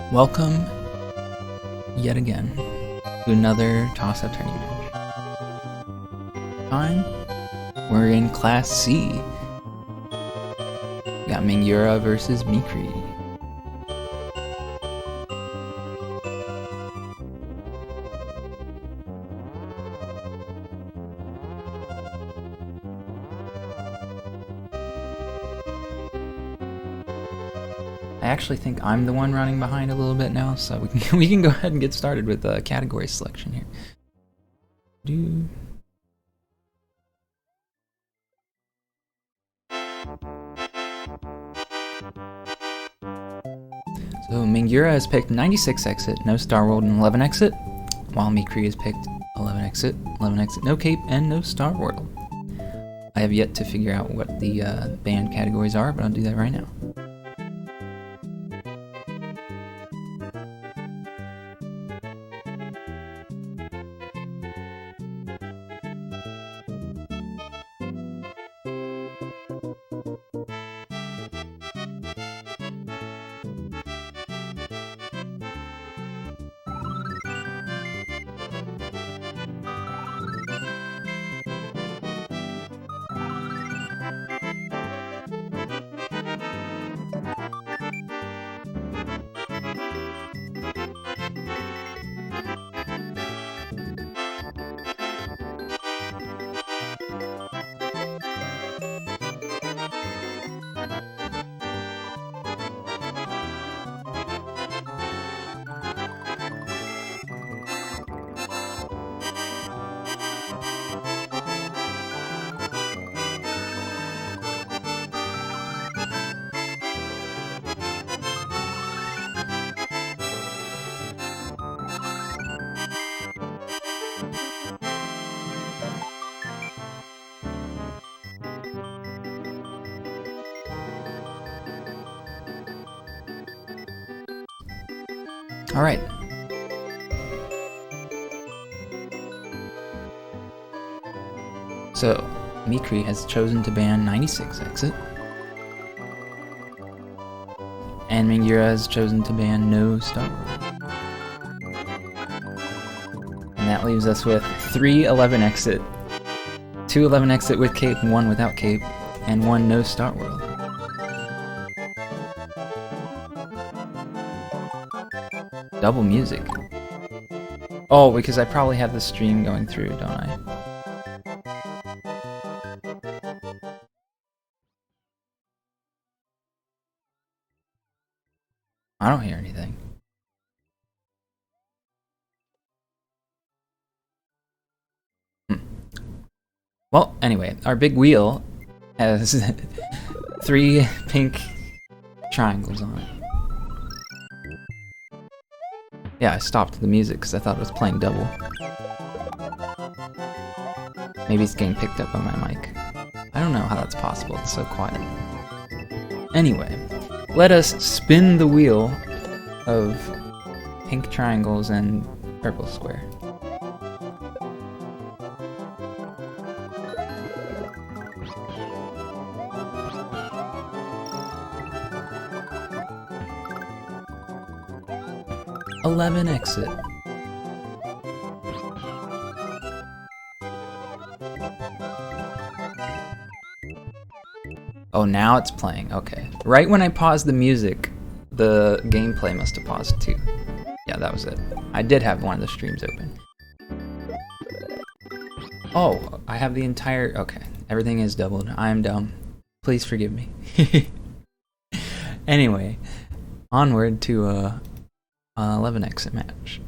Welcome, yet again, to another toss-up tourney match. Fine, we're in Class C. We got Mingura versus Meechree. I actually think I'm the one running behind a little bit now, so we can go ahead and get started with the category selection here. So Mingura has picked 96 exit, no Star World, and 11 exit, while Meechree has picked 11 exit, no cape, and no Star World. I have yet to figure out what the band categories are, but I'll do that right now. Alright. So, Meechree has chosen to ban 96 exit. And Mingura has chosen to ban no Star World. And that leaves us with 3 11 exit, 2 11 exit with cape, 1 without cape, and 1 no Star World. Double music. Oh, because I probably have the stream going through, don't I? I don't hear anything. Well, anyway, our big wheel has 3 pink triangles on it. Yeah, I stopped the music because I thought it was playing double. Maybe it's getting picked up on my mic. I don't know how that's possible, it's so quiet. Anyway, let us spin the wheel of pink triangles and purple square. Eleven exit. Oh, now it's playing. Okay. Right when I paused the music, the gameplay must have paused too. Yeah, that was it. I did have one of the streams open. Oh, I have the entire... Okay, everything is doubled. I am dumb. Please forgive me. Anyway, onward to a 11 exit match.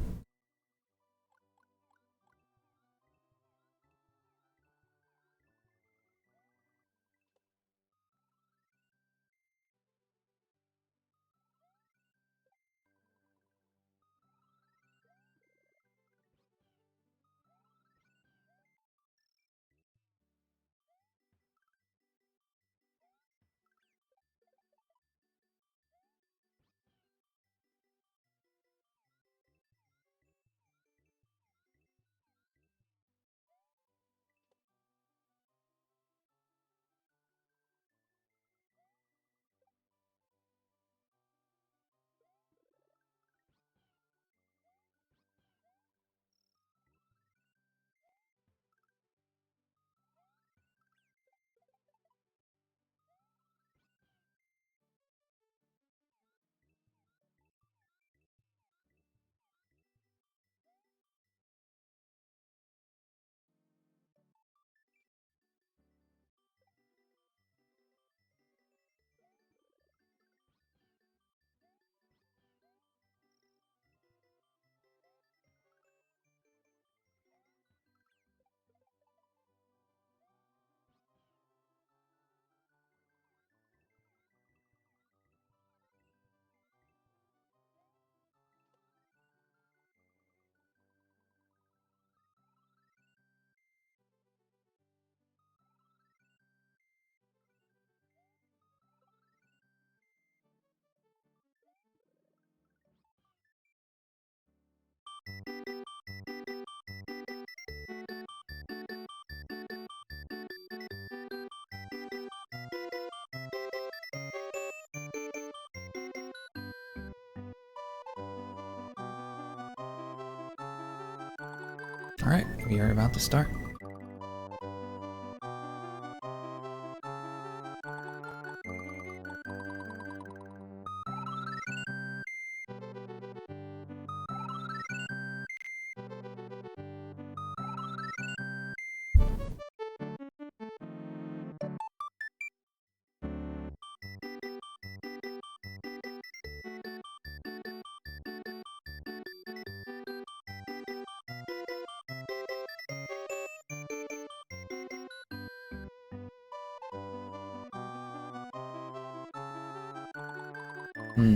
Alright, we are about to start.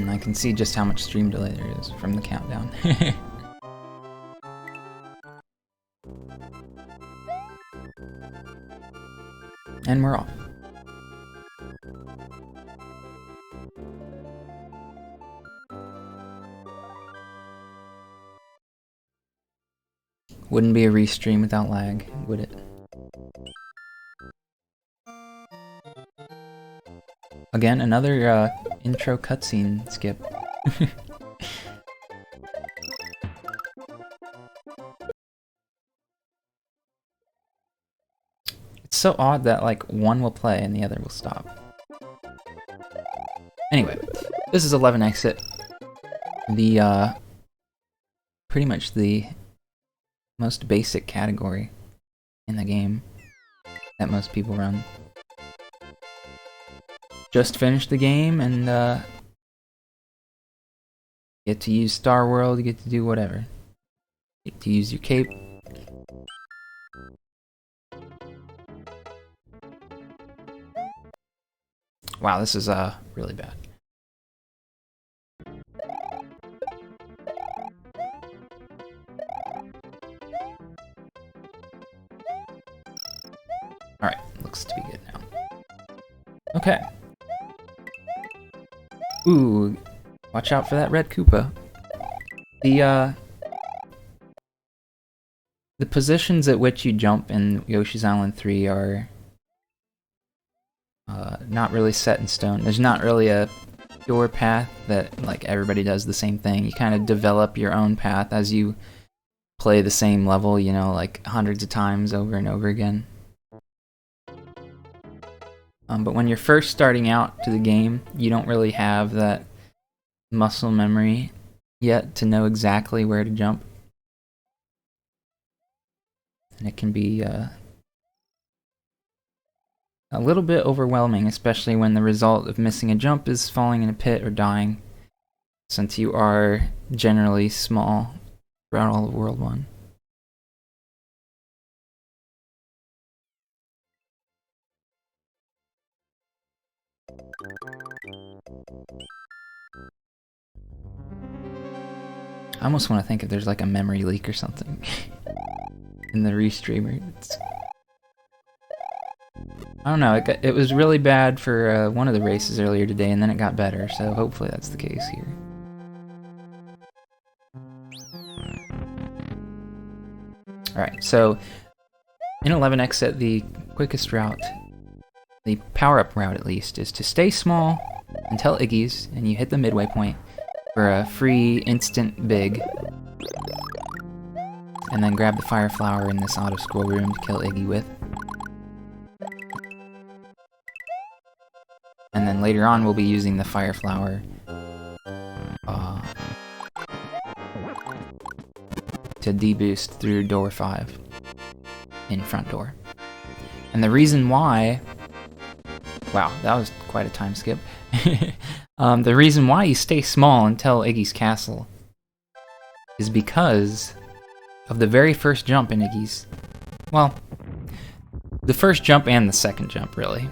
I can see just how much stream delay there is from the countdown. And we're off. Wouldn't be a restream without lag, would it? Again, another intro cutscene skip. It's so odd that like one will play and the other will stop. Anyway, this is 11 exit. The pretty much the most basic category in the game that most people run. Just finished the game and get to use Star World, you get to do whatever. You get to use your cape. Wow, this is really bad. Alright, looks to be good now. Okay. Ooh, watch out for that red Koopa. The positions at which you jump in Yoshi's Island 3 are not really set in stone. There's not really a pure path that like everybody does the same thing. You kind of develop your own path as you play the same level, you know, like hundreds of times over and over again. But when you're first starting out to the game, you don't really have that muscle memory yet to know exactly where to jump. And it can be a little bit overwhelming, especially when the result of missing a jump is falling in a pit or dying, since you are generally small throughout all of World 1. I almost want to think if there's like a memory leak or something in the restreamer. I don't know, it was really bad for one of the races earlier today, and then it got better, so hopefully that's the case here. Alright, so in 11 exit, the quickest route, the power-up route at least, is to stay small until Iggy's, and you hit the midway point for a free instant big, and then grab the fire flower in this auto-scroll room to kill Iggy with. And then later on we'll be using the fire flower to deboost through door 5 in front door. And the reason why... Wow, that was quite a time skip. The reason why you stay small until Iggy's castle is because of the very first jump in Iggy's. Well, the first jump and the second jump, really.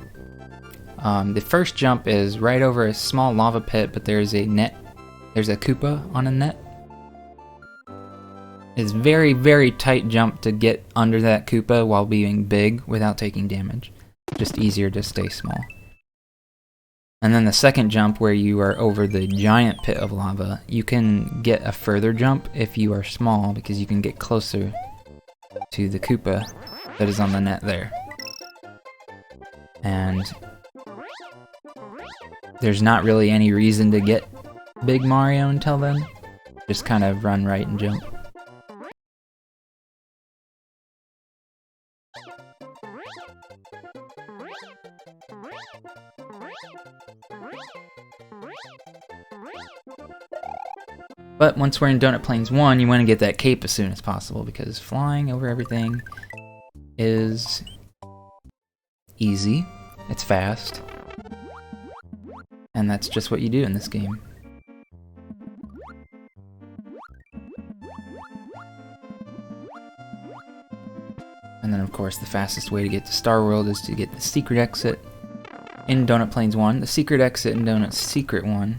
The first jump is right over a small lava pit, but there's a net. There's a Koopa on a net. It's very, very tight jump to get under that Koopa while being big without taking damage. Just easier to stay small. And then the second jump, where you are over the giant pit of lava, you can get a further jump if you are small, because you can get closer to the Koopa that is on the net there. And there's not really any reason to get Big Mario until then. Just kind of run right and jump. But once we're in Donut Plains 1, you want to get that cape as soon as possible, because flying over everything is easy, it's fast, and that's just what you do in this game. And then of course the fastest way to get to Star World is to get the secret exit in Donut Plains 1, the secret exit in Donut Secret 1,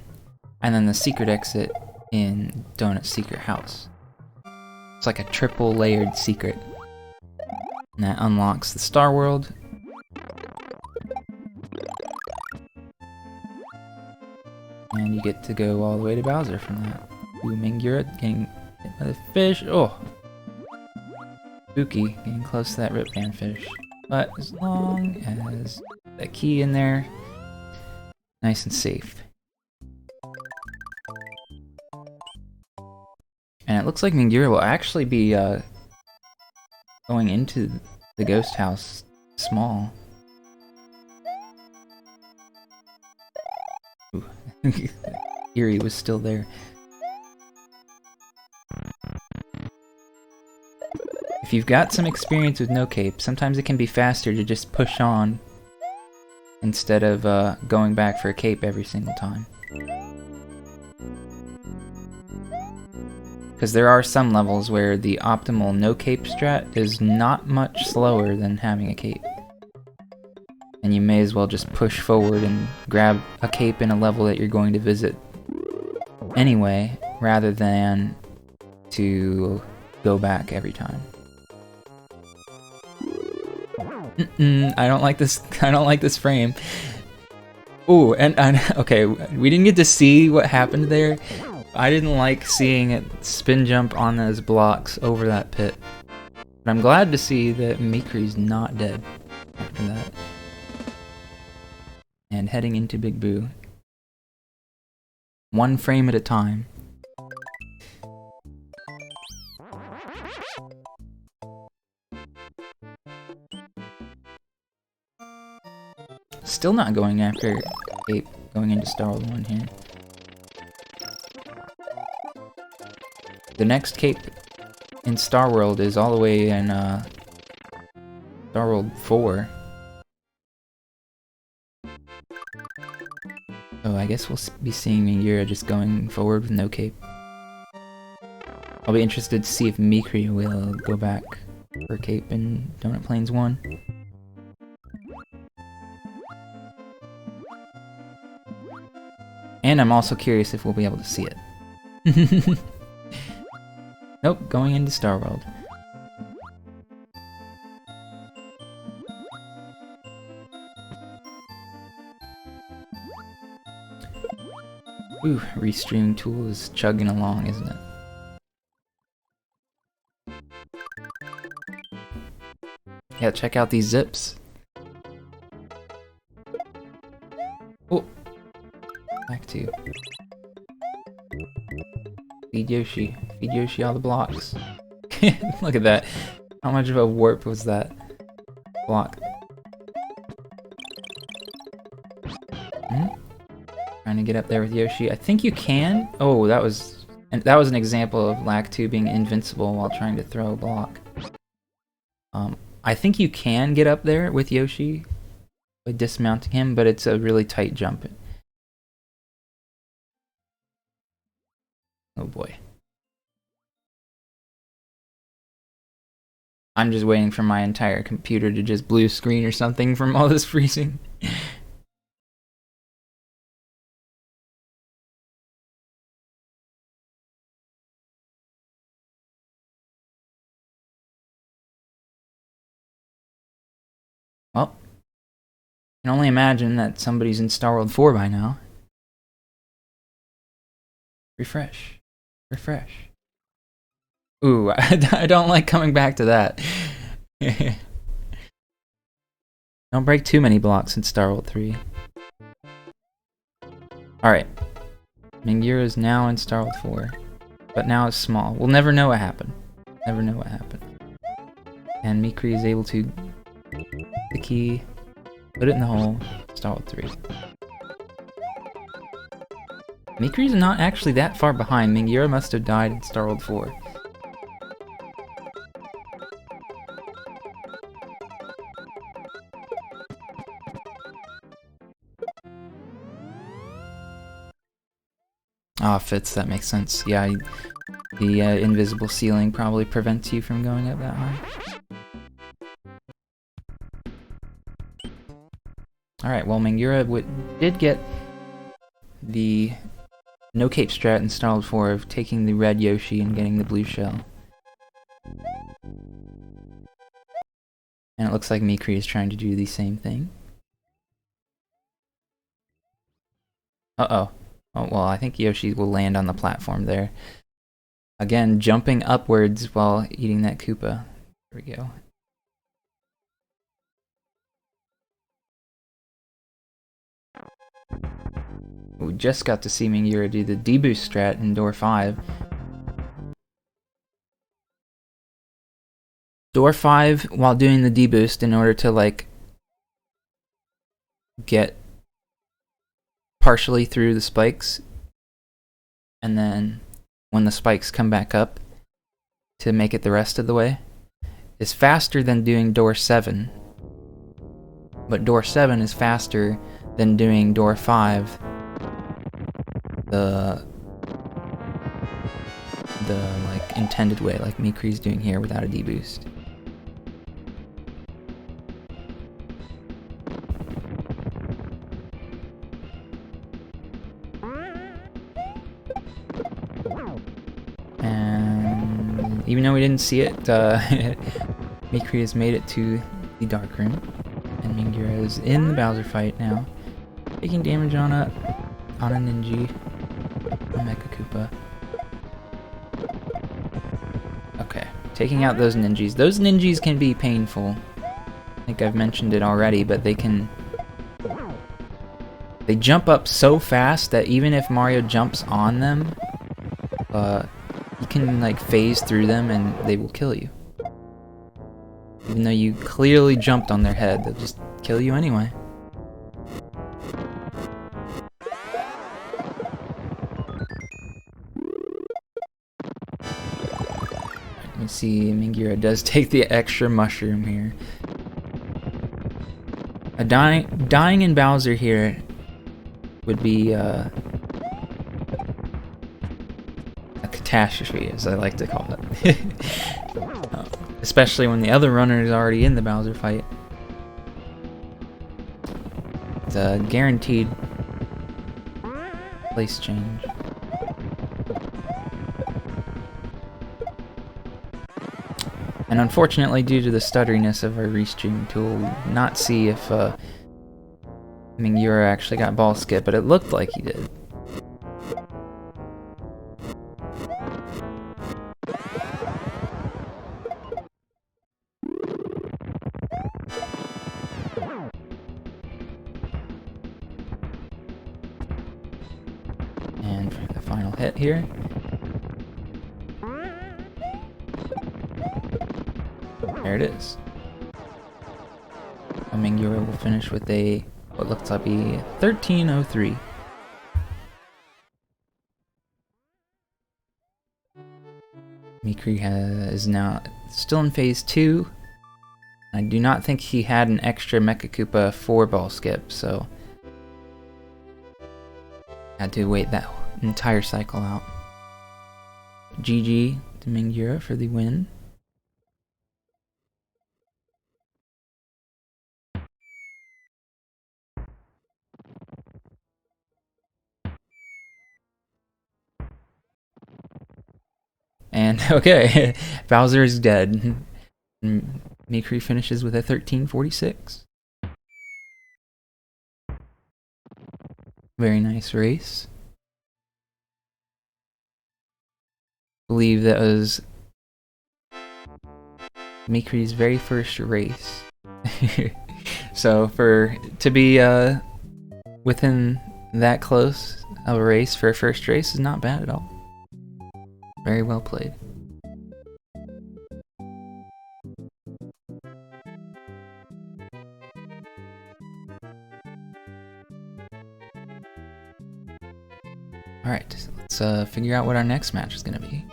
and then the secret exit in Donut Secret House. It's like a triple layered secret. And that unlocks the Star World. And you get to go all the way to Bowser from that. Ooh, Mingura getting hit by the fish. Oh! Spooky, getting close to that Rip Band fish. But as long as that key in there, nice and safe. And it looks like Mingura will actually be going into the ghost house small. Ooh. Eerie was still there. If you've got some experience with no cape, sometimes it can be faster to just push on instead of going back for a cape every single time. Because there are some levels where the optimal no cape strat is not much slower than having a cape. And you may as well just push forward and grab a cape in a level that you're going to visit anyway, rather than to go back every time. I don't like this. I don't like this frame. Ooh, and okay, we didn't get to see what happened there. I didn't like seeing it spin jump on those blocks over that pit. But I'm glad to see that Meechree's not dead after that. And heading into Big Boo. One frame at a time. Still not going after Cape, going into Star World 1 here. The next Cape in Star World is all the way in Star World 4. So I guess we'll be seeing Mingura just going forward with no Cape. I'll be interested to see if Meechree will go back for Cape in Donut Plains 1. And I'm also curious if we'll be able to see it. Nope, going into Star World. Ooh, restreaming tool is chugging along, isn't it? Yeah, check out these zips. Oh, back to feed Yoshi. Feed Yoshi all the blocks. Look at that. How much of a warp was that block? Trying to get up there with Yoshi. I think you can. Oh, that was an example of Lac-2 being invincible while trying to throw a block. I think you can get up there with Yoshi by dismounting him, but it's a really tight jump. Oh boy. I'm just waiting for my entire computer to just blue screen or something from all this freezing. Well, I can only imagine that somebody's in Star World 4 by now. Refresh. Refresh. Ooh, I don't like coming back to that. Don't break too many blocks in Star World 3. Alright. Mingura is now in Star World 4. But now it's small. We'll never know what happened. Never know what happened. And Meechree is able to the key, put it in the hole, Star World 3. Meechree's not actually that far behind. Mingura must have died in Star World 4. Ah, fits, that makes sense. Yeah, the invisible ceiling probably prevents you from going up that high. Alright, well, Mingura did get the no cape strat in Star World 4 of taking the red Yoshi and getting the blue shell. And it looks like Meechree is trying to do the same thing. Uh-oh. Oh, well, I think Yoshi will land on the platform there. Again, jumping upwards while eating that Koopa. There we go. We just got to see Mingura do the deboost strat in Door 5. Door 5, while doing the deboost, in order to, like, get partially through the spikes, and then when the spikes come back up to make it the rest of the way, is faster than doing Door 7. But Door 7 is faster than doing Door 5 the like intended way, like Meechree's doing here without a deboost. And even though we didn't see it, Meechree has made it to the dark room, and Mingura is in the Bowser fight now, taking damage on a Ninja. Mecha Koopa. Okay, taking out those ninjas. Those ninjas can be painful. I think I've mentioned it already, but they jump up so fast that even if Mario jumps on them, you can like phase through them and they will kill you. Even though you clearly jumped on their head, they'll just kill you anyway. see Mingura does take the extra mushroom here. A dying in Bowser here would be a catastrophe, as I like to call it. Especially when the other runner is already in the Bowser fight. It's a guaranteed place change. And unfortunately, due to the stutteriness of our restream tool, we did not see if Mingura actually got ball skip, but it looked like he did. And for the final hit here. There it is. Mingura will finish with a what looks to be 13:03. Meechree is now still in phase 2. I do not think he had an extra Mecha Koopa 4 ball skip, so had to wait that entire cycle out. GG to Mingura for the win. And okay, Bowser is dead. Meechree finishes with a 13:46. Very nice race. Believe that was Meechree's very first race. So to be within that close of a race for a first race is not bad at all. Very well played. Alright, let's figure out what our next match is going to be.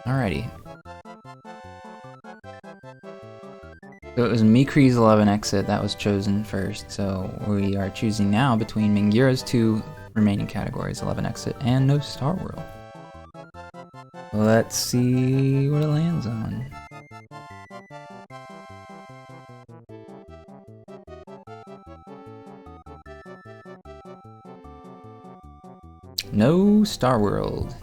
Alrighty. So it was Meechree's 11 exit that was chosen first, so we are choosing now between Mingura's 2 remaining categories, 11 exit and No Star World. Let's see what it lands on. No Star World.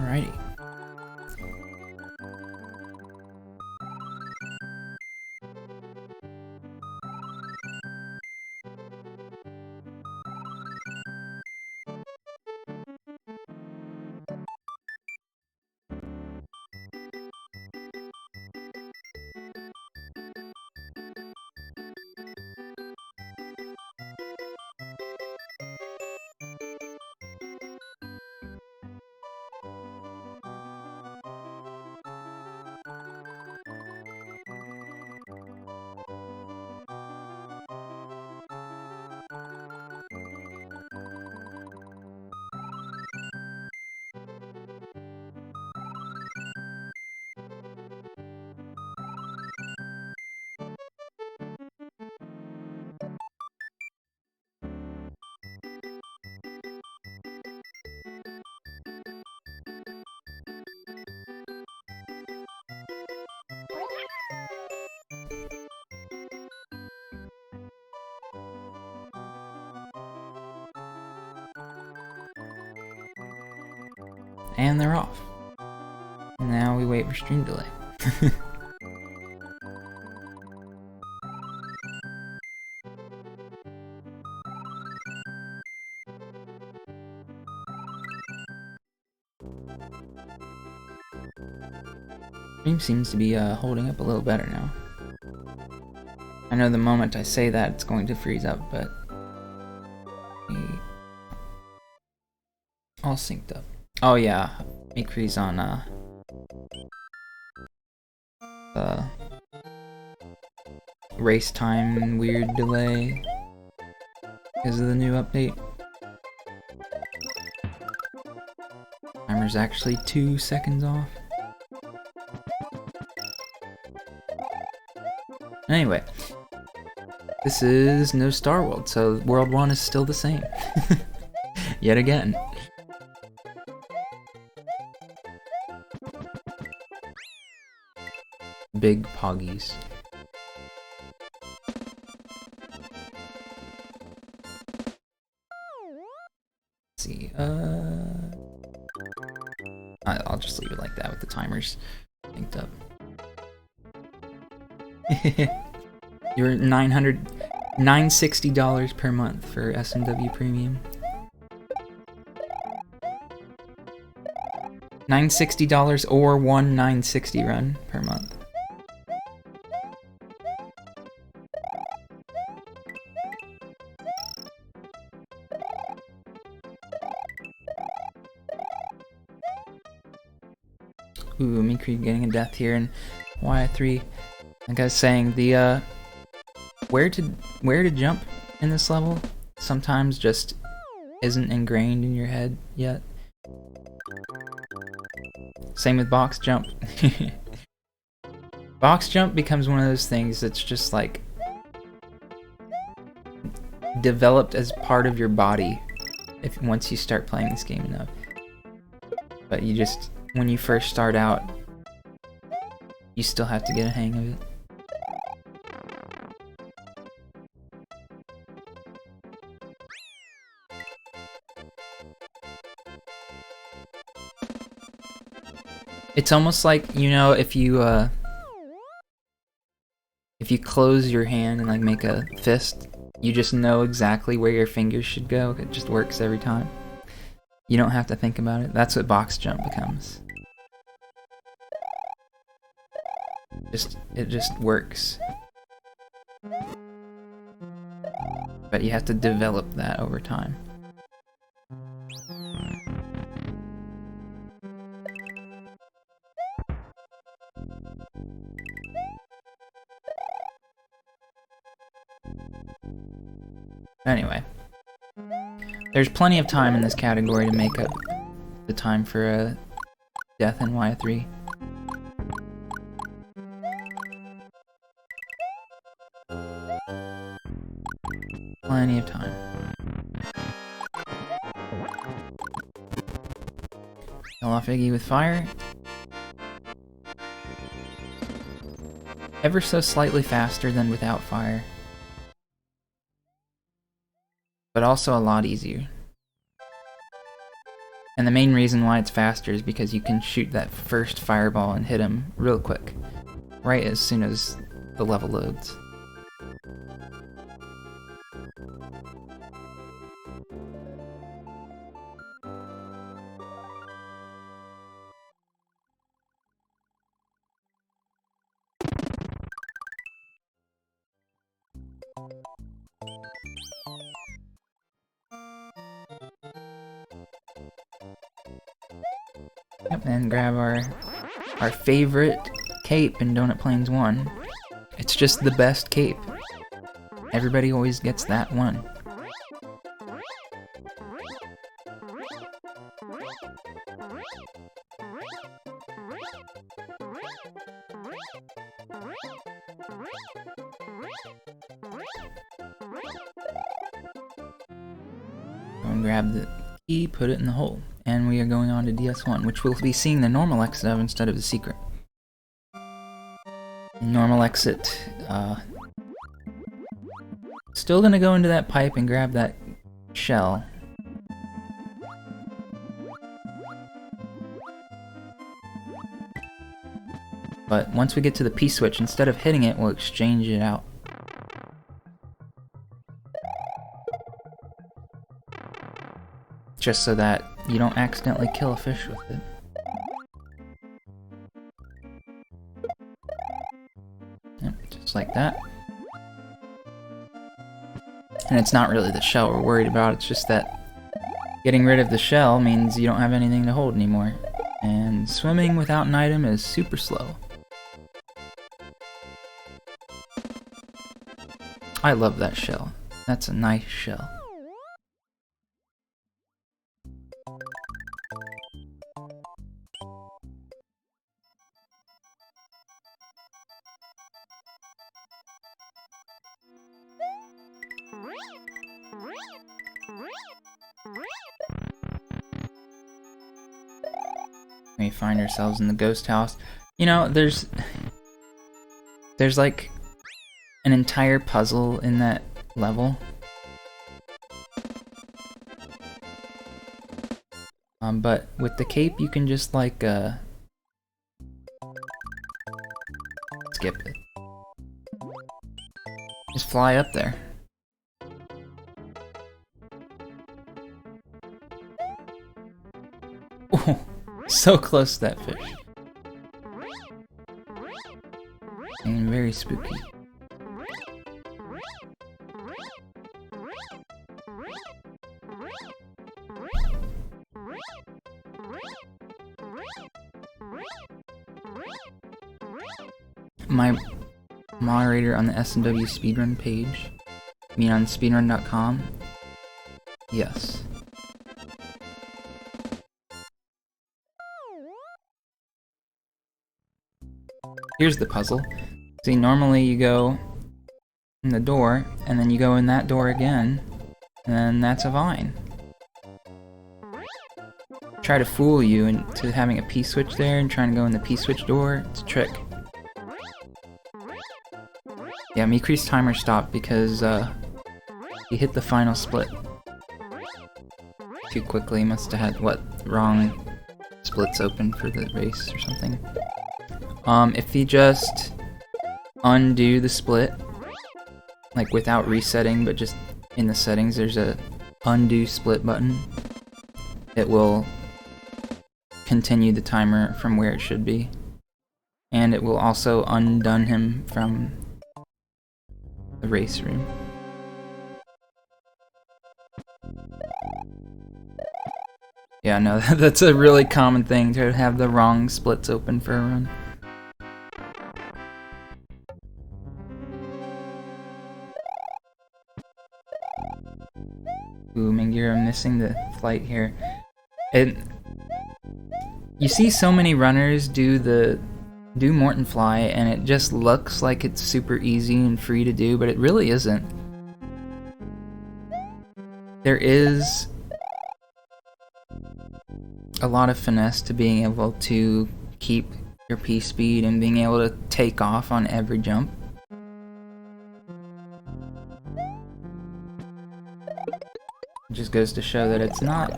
Alrighty. And they're off. Now we wait for stream delay. Stream seems to be holding up a little better now. I know the moment I say that it's going to freeze up, but all synced up. Oh yeah, Meechree's on race time weird delay because of the new update. Timer's actually 2 seconds off. Anyway, this is no Star World, so World 1 is still the same. Yet again. Big poggies. Let's see, I'll just leave it like that with the timers linked up. You're $960 per month for SMW Premium. $960 or one 960 run per month. Ooh, Meechree getting a death here in Y3. Like I was saying, the where to jump in this level sometimes just isn't ingrained in your head yet. Same with box jump. Box jump becomes one of those things that's just like developed as part of your body once you start playing this game enough. But you just, when you first start out, you still have to get a hang of it. It's almost like, you know, if you close your hand and like make a fist, you just know exactly where your fingers should go. It just works every time. You don't have to think about it. That's what box jump becomes. It just works. But you have to develop that over time. Anyway, there's plenty of time in this category to make up the time for a death in Y3. Plenty of time. Kill off Iggy with fire. Ever so slightly faster than without fire. But also a lot easier. And the main reason why it's faster is because you can shoot that first fireball and hit him real quick, right as soon as the level loads. Yep, and grab our favorite cape in Donut Plains 1. It's just the best cape. Everybody always gets that one. Go and grab the key, put it in the hole. And we are going on to DS1, which we'll be seeing the normal exit of instead of the secret. Normal exit, still gonna go into that pipe and grab that shell. But once we get to the P-switch, instead of hitting it, we'll exchange it out. Just so that you don't accidentally kill a fish with it. Yep, just like that. And it's not really the shell we're worried about, it's just that getting rid of the shell means you don't have anything to hold anymore. And swimming without an item is super slow. I love that shell. That's a nice shell. We find ourselves in the ghost house. You know, there's like an entire puzzle in that level. But with the cape you can just like skip it. Just fly up there. Oh, so close to that fish. And very spooky. My moderator on the S&W speedrun page, I mean on speedrun.com, yes. Here's the puzzle. See, normally you go in the door, and then you go in that door again, and then that's a vine. Try to fool you into having a P-switch there and trying to go in the P-switch door. It's a trick. Yeah, Meechree's timer stopped because he hit the final split too quickly. He must have had, what, wrong splits open for the race or something. If you just undo the split, like without resetting, but just in the settings, there's a undo split button. It will continue the timer from where it should be. And it will also undone him from the race room. Yeah, no, that's a really common thing, to have the wrong splits open for a run. Ooh, Mingura missing the flight here. You see so many runners do Morton Fly, and it just looks like it's super easy and free to do, but it really isn't. There is a lot of finesse to being able to keep your P-speed and being able to take off on every jump. It just goes to show that it's not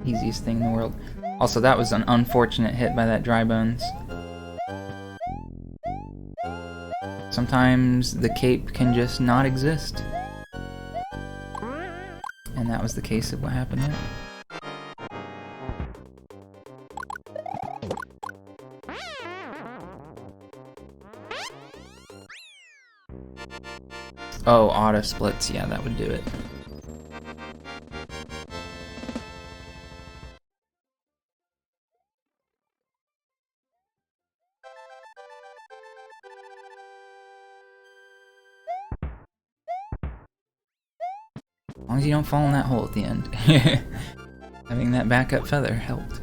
easiest thing in the world. Also, that was an unfortunate hit by that dry bones. Sometimes the cape can just not exist. And that was the case of what happened there. Oh, auto splits, yeah, that would do it. As long as you don't fall in that hole at the end. Having that backup feather helped.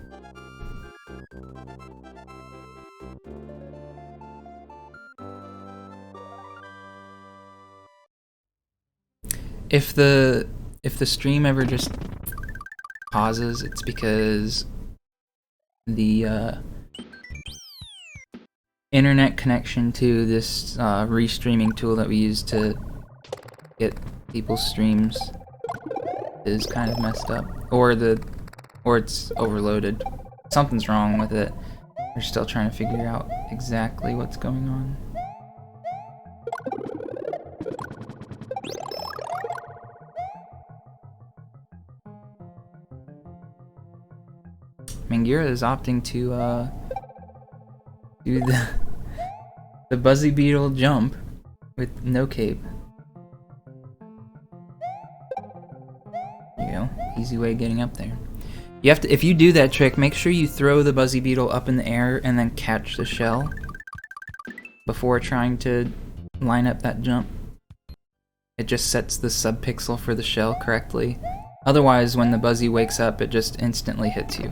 If the stream ever just pauses, it's because the internet connection to this restreaming tool that we use to get people's streams is kind of messed up, or it's overloaded. Something's wrong with it. We're still trying to figure out exactly what's going on. Mingura is opting to do the Buzzy Beetle jump with no cape. There you go, easy way of getting up there. You have to, if you do that trick, make sure you throw the Buzzy Beetle up in the air and then catch the shell before trying to line up that jump. It just sets the subpixel for the shell correctly. Otherwise, when the Buzzy wakes up, it just instantly hits you.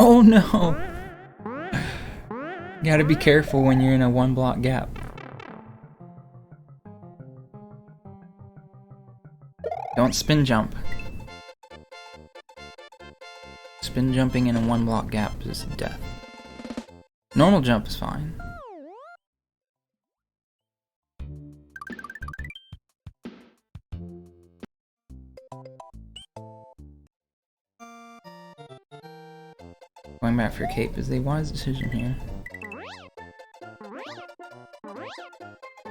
Oh no! You gotta be careful when you're in a 1-block gap. Don't spin jump. Spin jumping in a 1-block gap is death. Normal jump is fine. Going back for cape is a wise decision here.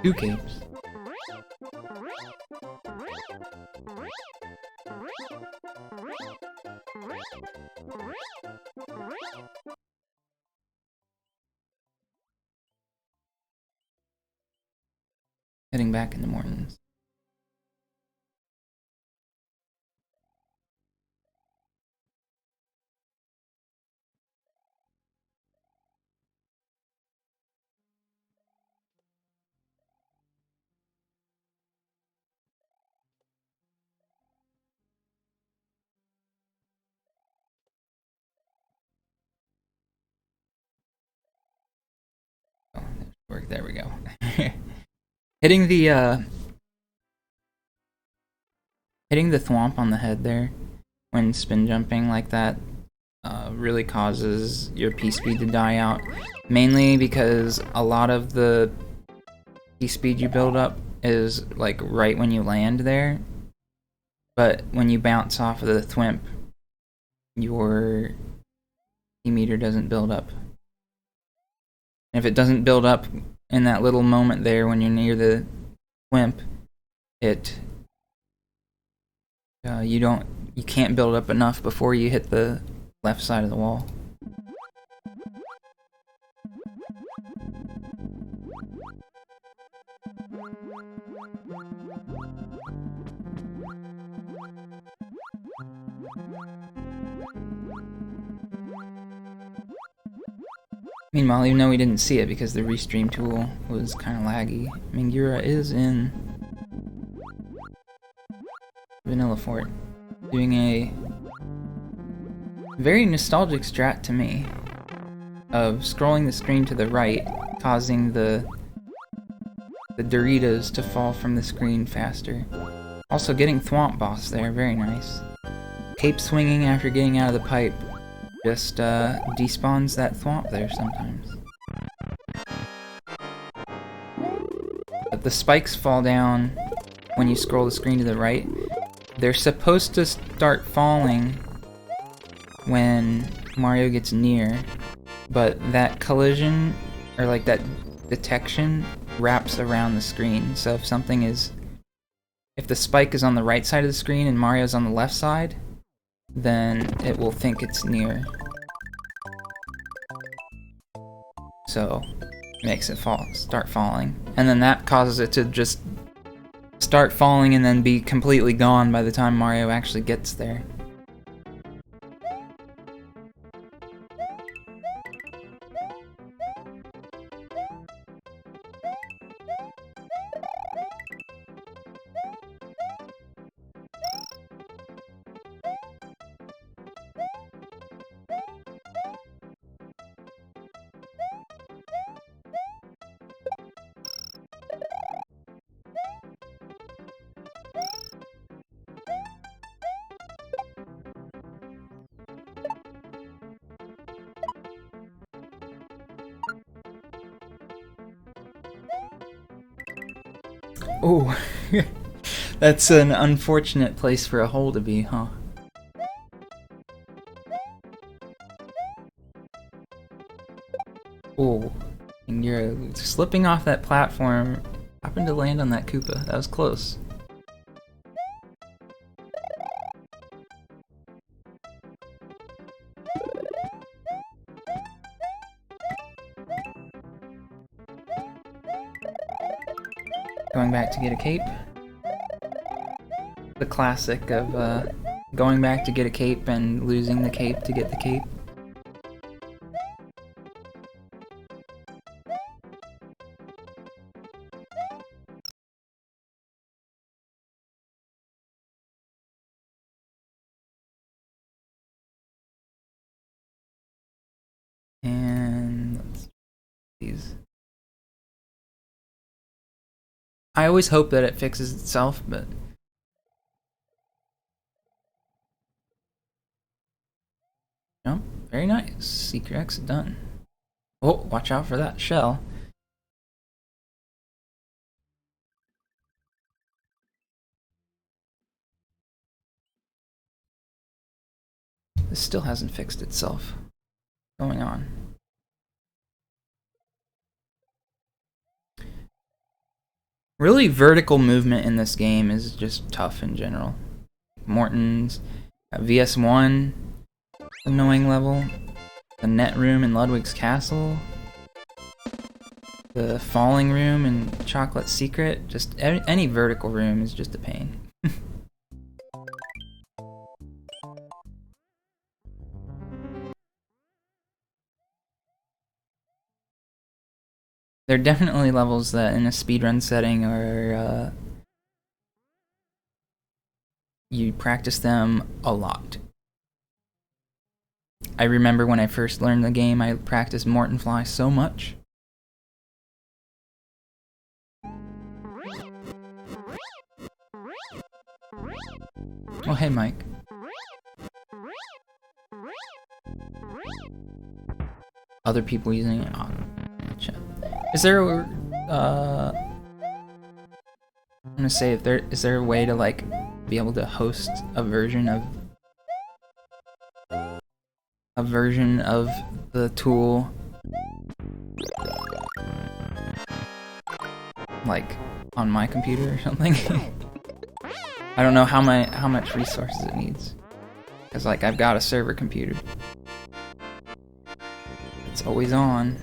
2 capes. Heading back in the mornings. Oh, work. There we go. Hitting the thwomp on the head there when spin jumping like that really causes your P-speed to die out. Mainly because a lot of the P-speed you build up is like right when you land there, but when you bounce off of the thwimp, your P-meter doesn't build up. And if it doesn't build up in that little moment there when you're near the thwimp, you can't build up enough before you hit the left side of the wall. Meanwhile, even though we didn't see it because the restream tool was kind of laggy, Mingura is in Vanilla Fort, doing a Very nostalgic strat to me of scrolling the screen to the right, causing the Doritos to fall from the screen faster. Also getting Thwomp Boss there, very nice. Cape swinging after getting out of the pipe just despawns that Thwomp there sometimes. But the spikes fall down when you scroll the screen to the right. They're supposed to start falling when Mario gets near, but that collision, or like that detection, wraps around the screen. So if the spike is on the right side of the screen and Mario's on the left side, then it will think it's near. So, makes it start falling. And then that causes it to just start falling and then be completely gone by the time Mario actually gets there. Oh, that's an unfortunate place for a hole to be, huh? Oh, and you're slipping off that platform. Happened to land on that Koopa. That was close. Going back to get a cape. The classic of going back to get a cape and losing the cape to get the cape. And let's see these. I always hope that it fixes itself, but no, very nice. Secret exit done. Oh, watch out for that shell. This still hasn't fixed itself. What's going on? Really, vertical movement in this game is just tough in general. Morton's VS1, annoying level. The net room in Ludwig's Castle. The falling room in Chocolate Secret. Just any vertical room is just a pain. There are definitely levels that in a speedrun setting are you practice them a lot. I remember when I first learned the game, I practiced Morton Fly so much. Oh, hey, Mike. Other people using it. Oh, gotcha. Is there I'm gonna say is there a way to like be able to host a version of the tool like on my computer or something? I don't know how much resources it needs, cause like I've got a server computer. It's always on.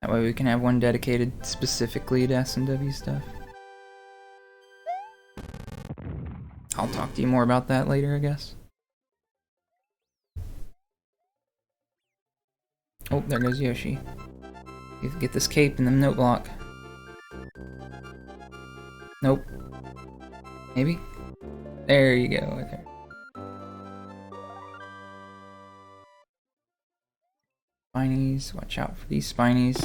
That way we can have one dedicated specifically to S&W stuff. I'll talk to you more about that later, I guess. Oh, there goes Yoshi. You get this cape and the note block. Nope. Maybe? There you go with her. Spinies, watch out for these spinies.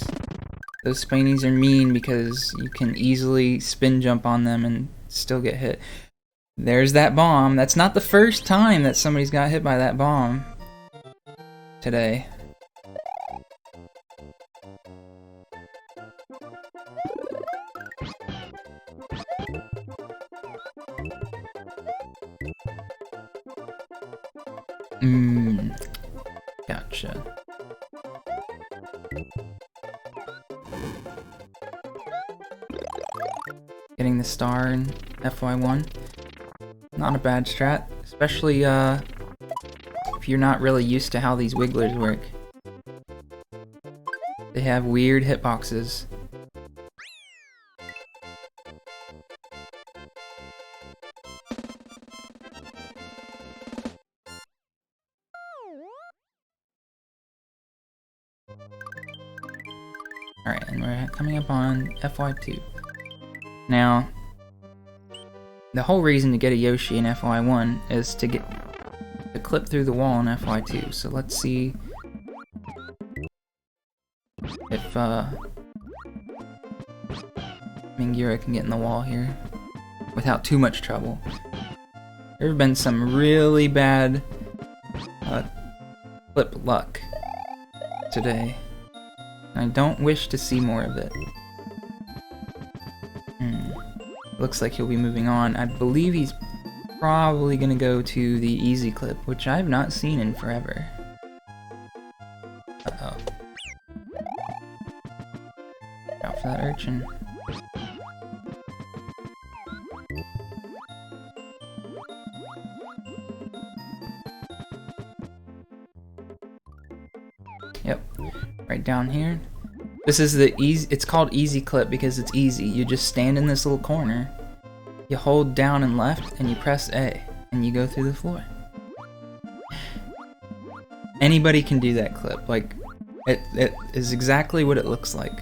Those spinies are mean because you can easily spin jump on them and still get hit. There's that bomb. That's not the first time that somebody's got hit by that bomb today. Gotcha. Getting the star in FY1. Not a bad strat, especially if you're not really used to how these wigglers work. They have weird hitboxes. Alright, and we're coming up on FY2. Now, the whole reason to get a Yoshi in FY1 is to get to clip through the wall in FY2. So let's see if Mingura can get in the wall here without too much trouble. There have been some really bad clip luck today. I don't wish to see more of it. Looks like he'll be moving on. I believe he's probably gonna go to the easy clip, which I've not seen in forever. Uh-oh. Watch out for that urchin. Yep, right down here. This is the easy, it's called easy clip because it's easy. You just stand in this little corner, you hold down and left, and you press A, and you go through the floor. Anybody can do that clip, like, it is exactly what it looks like.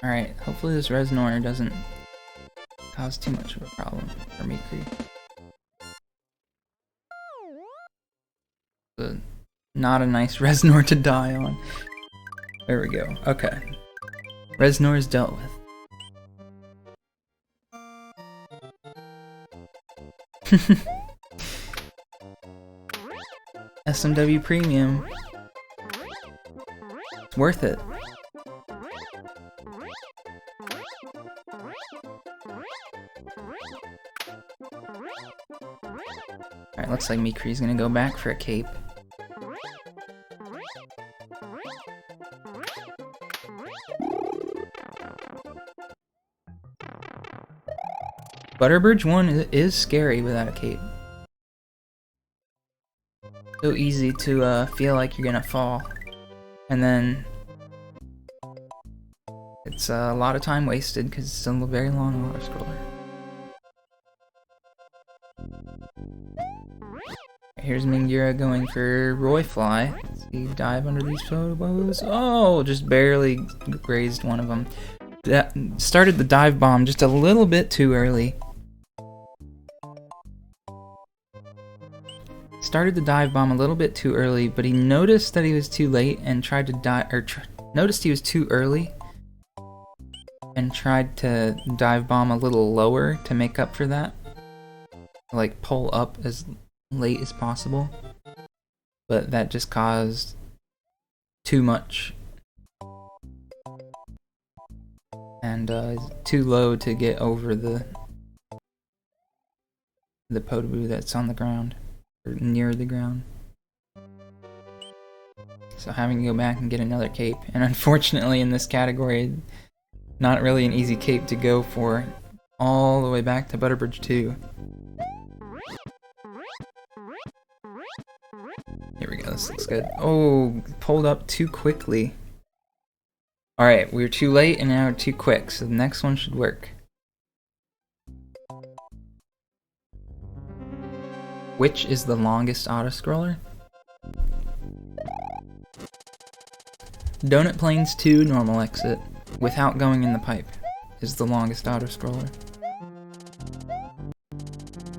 Alright, hopefully this Reznor doesn't cause too much of a problem for Meechree. Not a nice Reznor to die on. There we go. Okay. Reznor is dealt with. SMW Premium. It's worth it. Alright, looks like Meechree's gonna go back for a cape. Butterbridge 1 is scary without a cape. So easy to feel like you're gonna fall. And then it's a lot of time wasted because it's still a very long water scroller. Here's Mingura going for Royfly. Let's see, dive under these photos. Oh, just barely grazed one of them. That started the dive bomb just a little bit too early. Started the dive bomb a little bit too early, but he noticed that he was too late and tried to dive, or noticed he was too early and tried to dive bomb a little lower to make up for that. Like pull up as late as possible, but that just caused too much and too low to get over the Podoboo that's on the ground or near the ground. So having to go back and get another cape, and unfortunately in this category, not really an easy cape to go for all the way back to Butterbridge 2. Here we go, this looks good. Oh, pulled up too quickly. Alright, we were too late and now we're too quick, so the next one should work. Which is the longest auto-scroller? Donut Plains 2 normal exit, without going in the pipe, is the longest auto-scroller.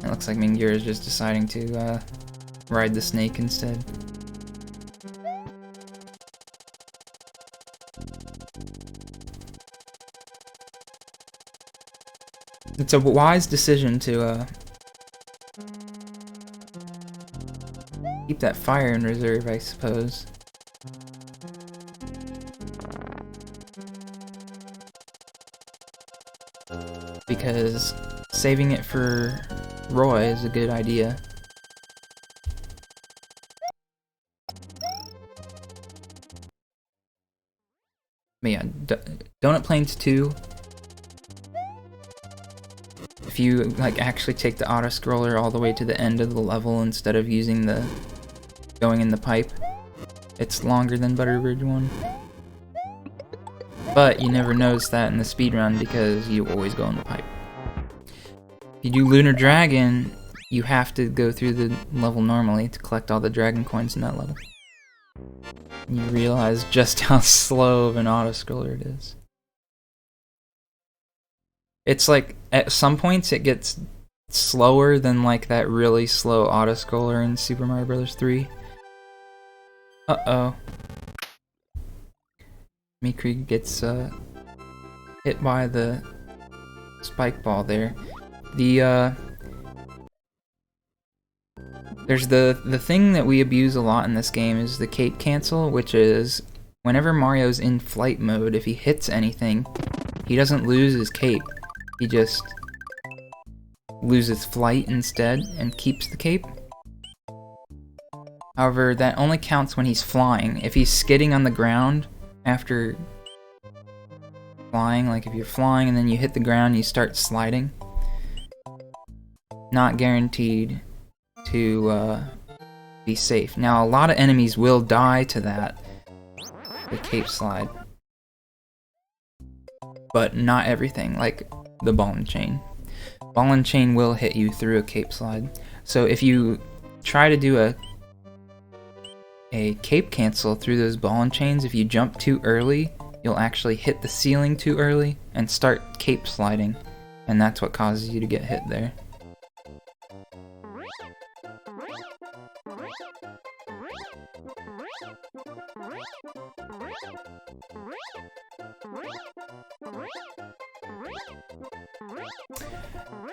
It looks like Mingura is just deciding to ride the snake instead. It's a wise decision to keep that fire in reserve, I suppose. Because saving it for Roy is a good idea. But yeah, Donut Plains 2. If you like actually take the auto scroller all the way to the end of the level instead of using the going in the pipe, it's longer than Butterbridge 1. But you never notice that in the speedrun because you always go in the pipe. If you do Lunar Dragon, you have to go through the level normally to collect all the dragon coins in that level. You realize just how slow of an auto-scroller it is. It's like, at some points it gets slower than like that really slow auto-scroller in Super Mario Bros. 3. Uh-oh. Meechree gets hit by the spike ball there. There's the thing that we abuse a lot in this game is the cape cancel, which is whenever Mario's in flight mode, if he hits anything, he doesn't lose his cape. He just loses flight instead and keeps the cape. However, that only counts when he's flying. If he's skidding on the ground after flying, like if you're flying and then you hit the ground, you start sliding, not guaranteed to be safe. Now, a lot of enemies will die to that, the cape slide, but not everything, like the ball and chain. Ball and chain will hit you through a cape slide. So if you try to do a cape cancel through those ball and chains, if you jump too early, you'll actually hit the ceiling too early and start cape sliding, and that's what causes you to get hit there.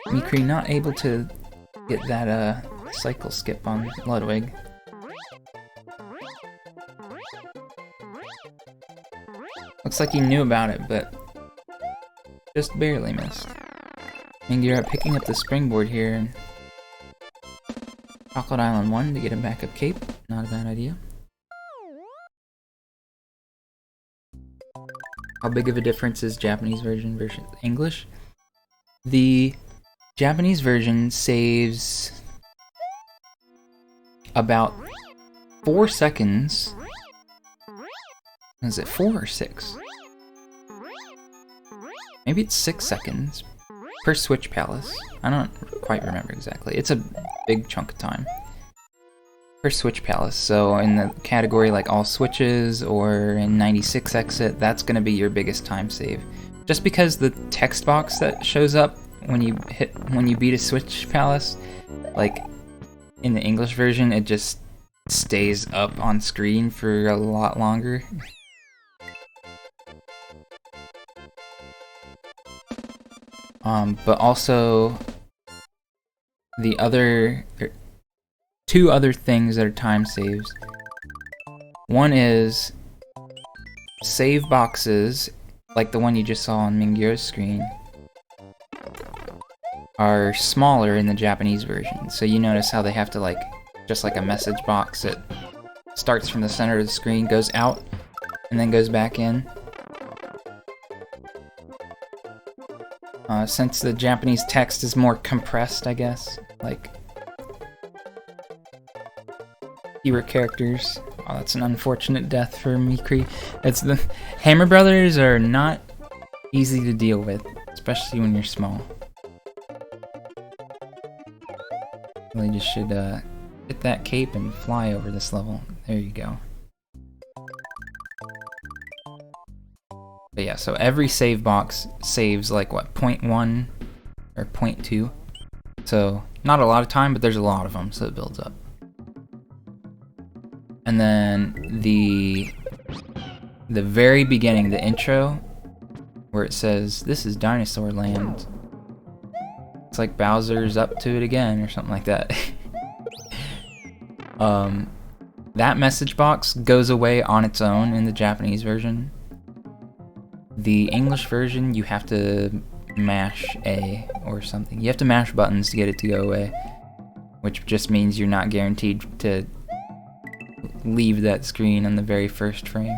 Meechree not able to get that cycle skip on Ludwig. Looks like he knew about it, but just barely missed. Mingura picking up the springboard here and Chocolate Island 1 to get a backup cape. Not a bad idea. How big of a difference is Japanese version versus English? The Japanese version saves about 4 seconds. Is it 4 or 6? Maybe it's 6 seconds per Switch Palace. I don't quite remember exactly. It's a big chunk of time per Switch Palace. So in the category like all switches or in 96 exit, that's going to be your biggest time save. Just because the text box that shows up when you beat a Switch Palace, like in the English version, it just stays up on screen for a lot longer. But also the other two other things that are time saves. One is save boxes, like the one you just saw on Mingura's screen, are smaller in the Japanese version. So you notice how they have to like, just like a message box, it starts from the center of the screen, goes out, and then goes back in. Since the Japanese text is more compressed, I guess, like fewer characters. Oh, that's an unfortunate death for Meechree. It's the Hammer Brothers are not easy to deal with, especially when you're small. Really just should get that cape and fly over this level. There you go. But yeah, so every save box saves like what, 0.1 or 0.2. So not a lot of time, but there's a lot of them, so it builds up. And then the very beginning, the intro, where it says, "This is Dinosaur Land." It's like Bowser's up to it again, or something like that. That message box goes away on its own in the Japanese version. The English version, you have to mash A or something. You have to mash buttons to get it to go away, which just means you're not guaranteed to leave that screen on the very first frame.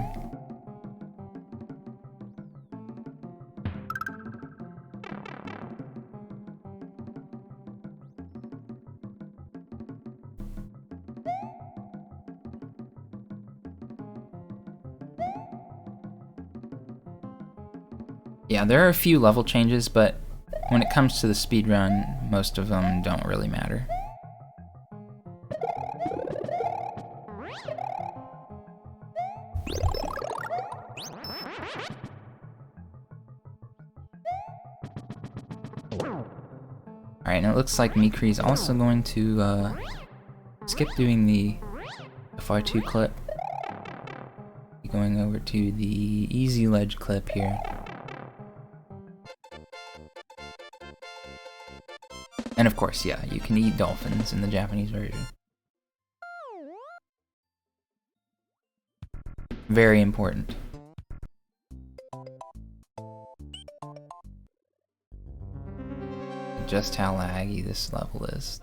Yeah, there are a few level changes, but when it comes to the speedrun, most of them don't really matter. Alright, and it looks like Meechree is also going to skip doing the FY2 clip. Going over to the easy ledge clip here. And of course, yeah, you can eat dolphins in the Japanese version. Very important. Just how laggy this level is.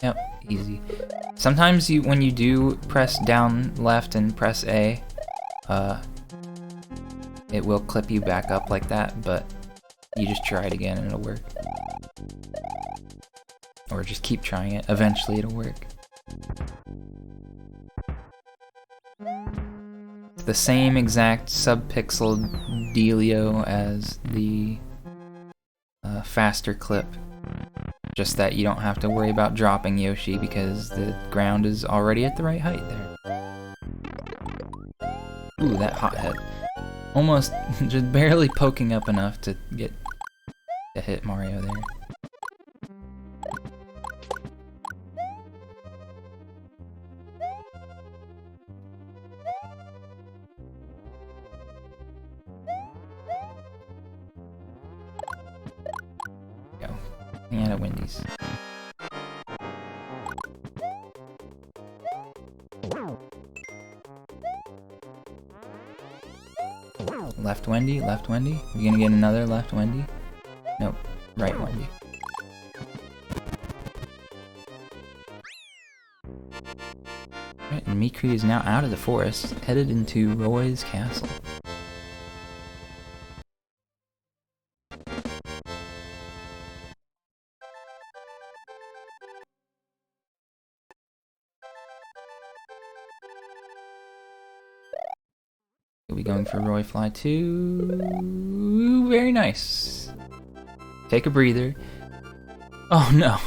Yep, easy. Sometimes when you do press down left and press A, it will clip you back up like that, but you just try it again and it'll work. Or just keep trying it, eventually it'll work. It's the same exact sub-pixel dealio as the faster clip, just that you don't have to worry about dropping Yoshi because the ground is already at the right height there. Ooh, that hothead. Almost just barely poking up enough to get to hit Mario there. Go. And a Wendy's. Left Wendy, left Wendy. You gonna get another left Wendy? Nope, right Wendy. Right, and Meechree is now out of the forest, headed into Roy's castle. We'll be going for Roy Fly 2. Very nice. Take a breather. Oh no.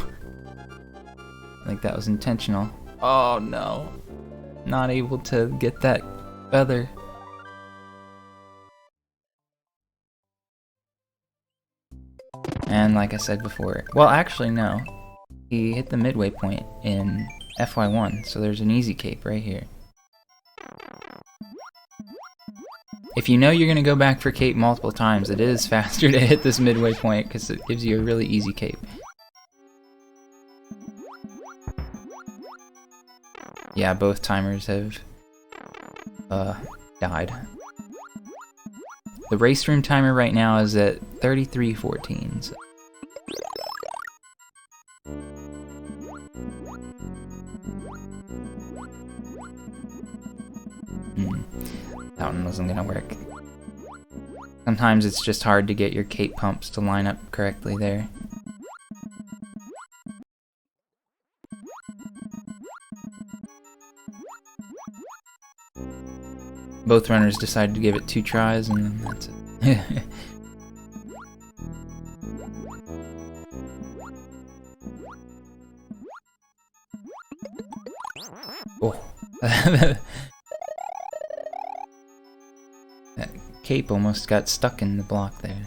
I think that was intentional. Oh no. Not able to get that feather. And like I said before, well actually no. He hit the midway point in FY1, so there's an easy cape right here. If you know you're going to go back for cape multiple times, it is faster to hit this midway point because it gives you a really easy cape. Yeah, both timers have died. The race room timer right now is at 33:14. So. That one wasn't gonna work. Sometimes it's just hard to get your cape pumps to line up correctly there. Both runners decided to give it 2 tries and then that's it. Oh. That cape almost got stuck in the block there.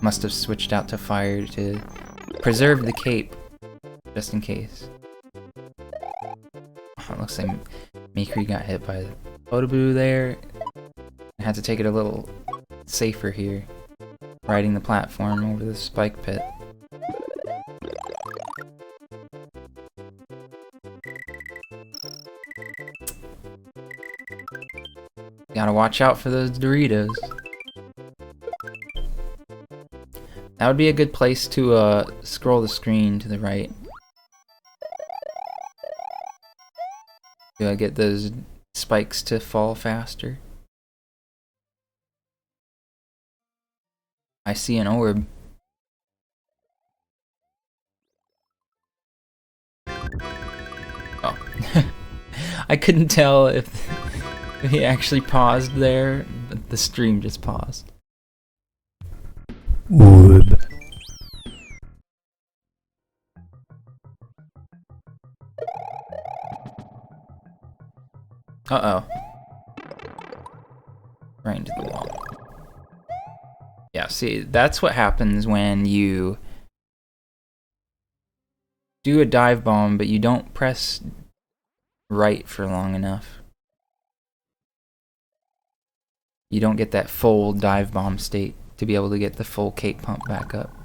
Must have switched out to fire to preserve the cape, just in case. Oh, it looks like Meechree got hit by the Photoboo there. I had to take it a little safer here, riding the platform over the spike pit. Gotta watch out for those Doritos. That would be a good place to scroll the screen to the right. Do I get those spikes to fall faster? I see an orb. Oh. I couldn't tell if he actually paused there, but the stream just paused. Orb. Uh-oh. Right into the wall. Yeah, see, that's what happens when you do a dive bomb, but you don't press right for long enough. You don't get that full dive bomb state to be able to get the full cape pump back up.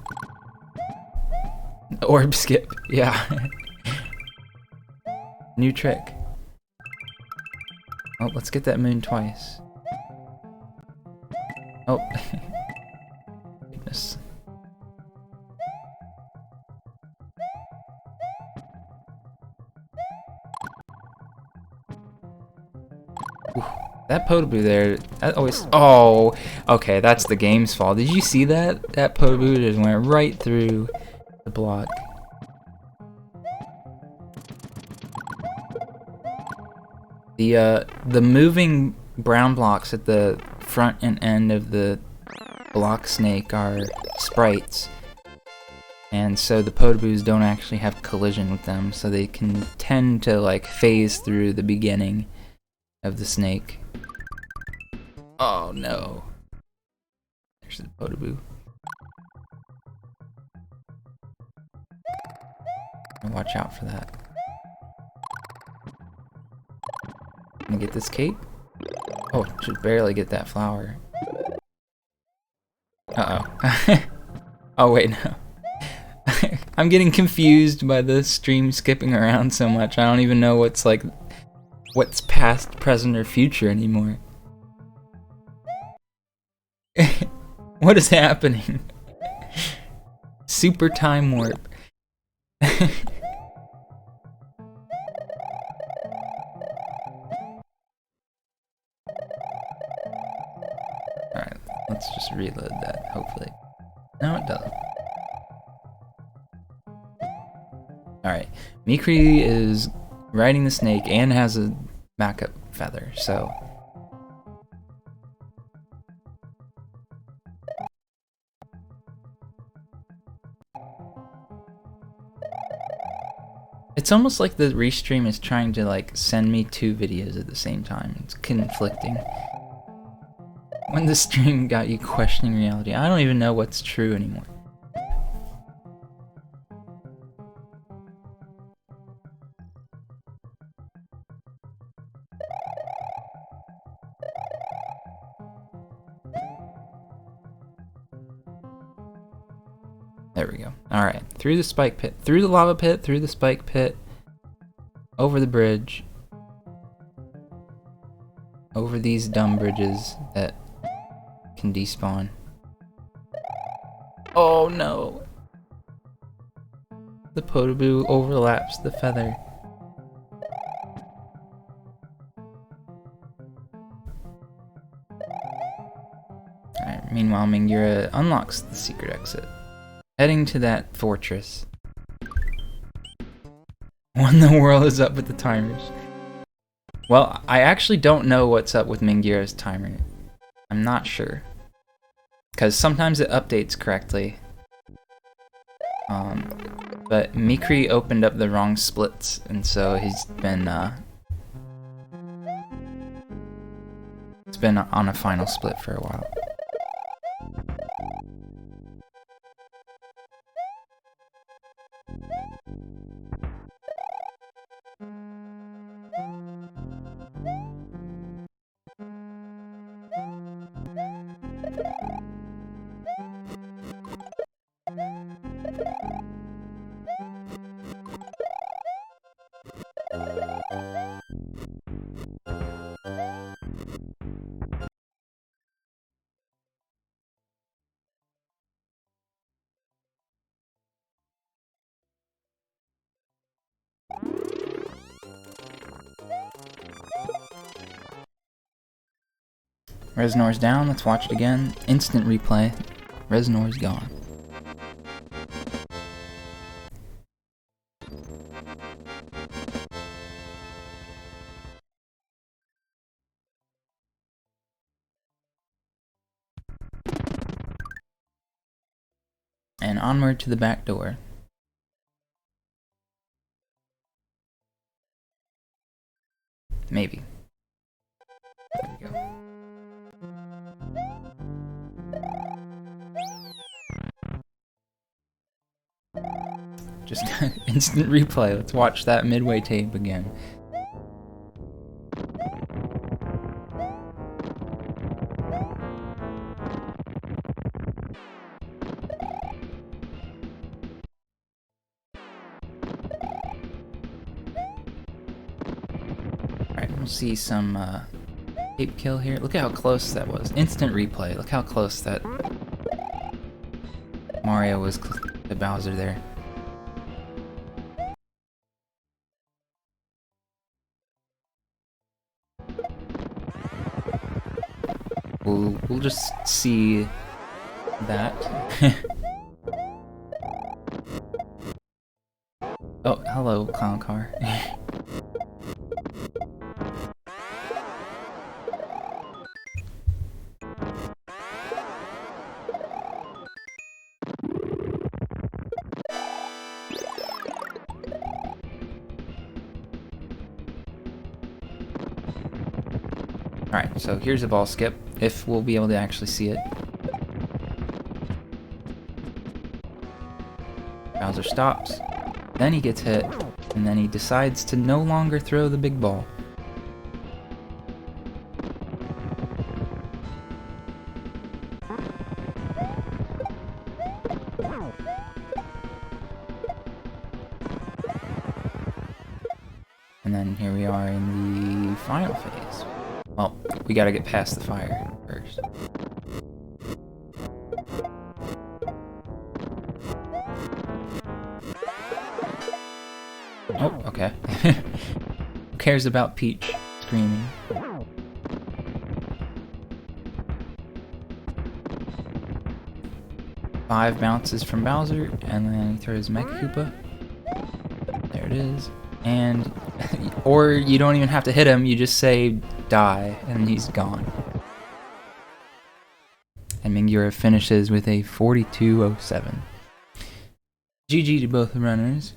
Orb skip, yeah. New trick. Oh, let's get that moon twice. Oh. Goodness. Ooh, that Photoboo there, that always... Oh! Okay, that's the game's fault. Did you see that? That Photoboo just went right through the block. The moving brown blocks at the front and end of the block snake are sprites, and so the Photoboos don't actually have collision with them, so they can tend to like phase through the beginning of the snake. Oh no. There's the Photoboo. Watch out for that. Gonna get this cape? Oh, should barely get that flower. Uh-oh. Oh wait, no. I'm getting confused by the stream skipping around so much. I don't even know what's past, present, or future anymore. What is happening? Super time warp. Alright, let's just reload that, hopefully. No, it doesn't. Alright, Meechree is riding the snake and has a backup feather, so... It's almost like the restream is trying to like send me two videos at the same time. It's conflicting. When the stream got you questioning reality, I don't even know what's true anymore. There we go. Alright, through the spike pit, through the lava pit, through the spike pit, over the bridge, over these dumb bridges that can despawn. Oh no! The Photoboo overlaps the feather. Alright, meanwhile Mingura unlocks the secret exit. Heading to that fortress. When the world is up with the timers. Well, I actually don't know what's up with Mingura's timer. I'm not sure. Because sometimes it updates correctly. But Meechree opened up the wrong splits, and so he's been it's been on a final split for a while. Resnor's down, let's watch it again. Instant replay. Resnor's gone. And onward to the back door. Maybe. There we go. Just instant replay. Let's watch that midway tape again. Alright, we'll see some tape kill here. Look at how close that was. Instant replay. Look how close that Mario was to Bowser there. We'll just see that. Oh, hello, clown car. Alright, so here's a ball skip, if we'll be able to actually see it. Bowser stops, then he gets hit, and then he decides to no longer throw the big ball. And then here we are in the final phase. Well, we gotta get past the fire first. Oh, okay. Who cares about Peach screaming? Five bounces from Bowser, and then he throws Mecha Koopa. There it is. And, or you don't even have to hit him, you just say die, and he's gone. And Mingura finishes with a 42.07. GG to both runners.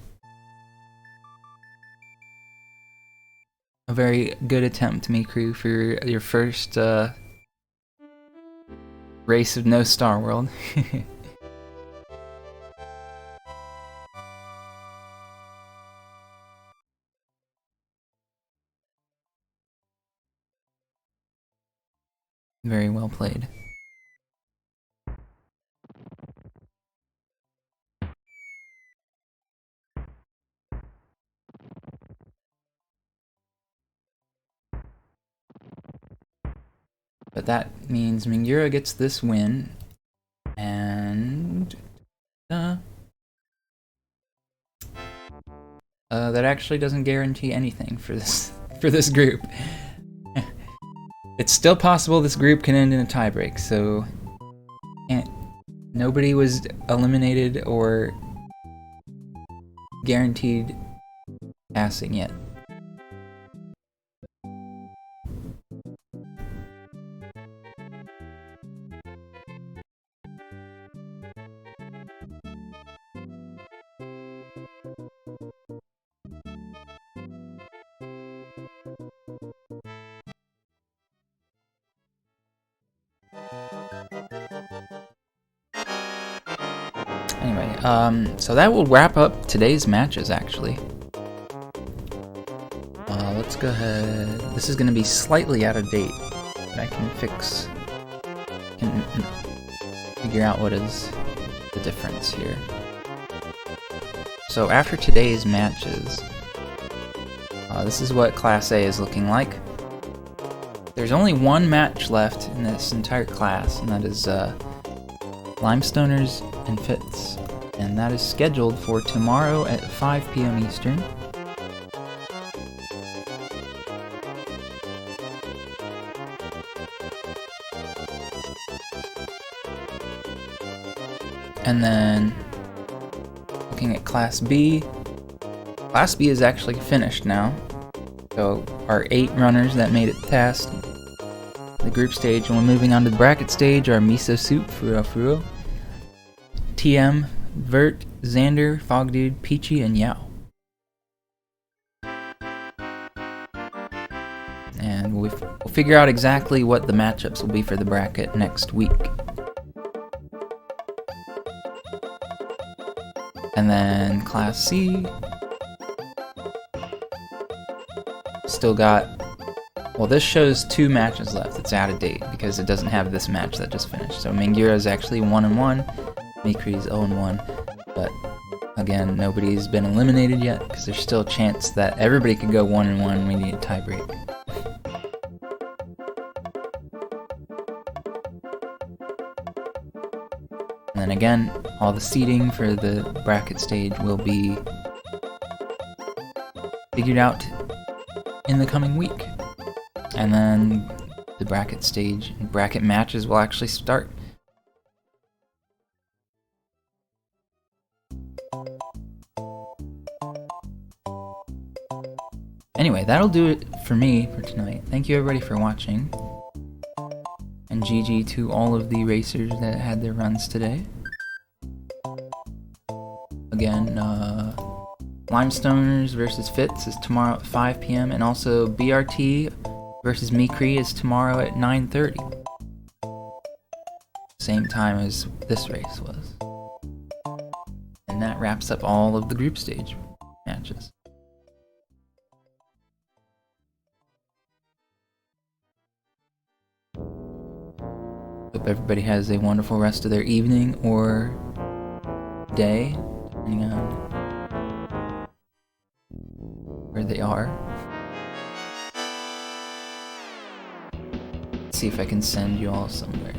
A very good attempt, Meechree, for your first race of No Star World. Very well played. But that means Mingura gets this win, and that actually doesn't guarantee anything for this group. It's still possible this group can end in a tiebreak, so nobody was eliminated or guaranteed passing yet. Anyway, so that will wrap up today's matches, actually. Let's go ahead. This is going to be slightly out of date, but I can figure out what is the difference here. So after today's matches, this is what Class A is looking like. There's only one match left in this entire class, and that is Limestoners and Fits, and that is scheduled for tomorrow at 5 p.m. Eastern. And then, looking at Class B, Class B is actually finished now. So, our 8 runners that made it past the group stage, and we're moving on to the bracket stage, are Miso Soup, Furo, TM, Vert, Xander, Fogdude, Peachy, and Yao. And we'll figure out exactly what the matchups will be for the bracket next week. And then Class C, still got, well, this shows 2 matches left. It's out of date because it doesn't have this match that just finished. So Mingura is actually 1-1, Meechree is 0-1, but again, nobody's been eliminated yet because there's still a chance that everybody could go 1-1 and we need a tiebreak. And then again, all the seeding for the bracket stage will be figured out in the coming week. And then the bracket stage and bracket matches will actually start. Anyway, that'll do it for me for tonight. Thank you everybody for watching. And GG to all of the racers that had their runs today. Again, Limestoners versus Fits is tomorrow at 5 p.m. and also BRT versus Meechree is tomorrow at 9:30. Same time as this race was. And that wraps up all of the group stage matches. Hope everybody has a wonderful rest of their evening or day, depending on where they are. Let's see if I can send you all somewhere.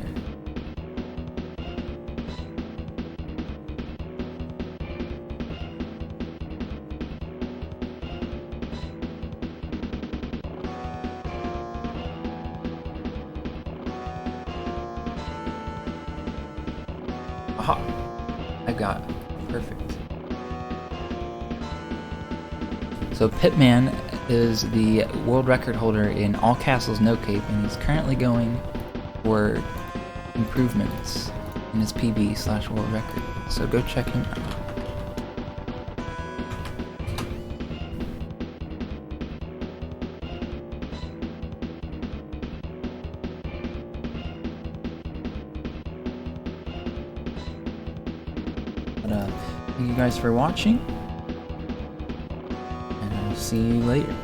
Aha! I got it. Perfect. So Pitman is the world record holder in all castles, no cape, and he's currently going for improvements in his PB/world record. So go check him out. Thank you guys for watching, and I'll see you later.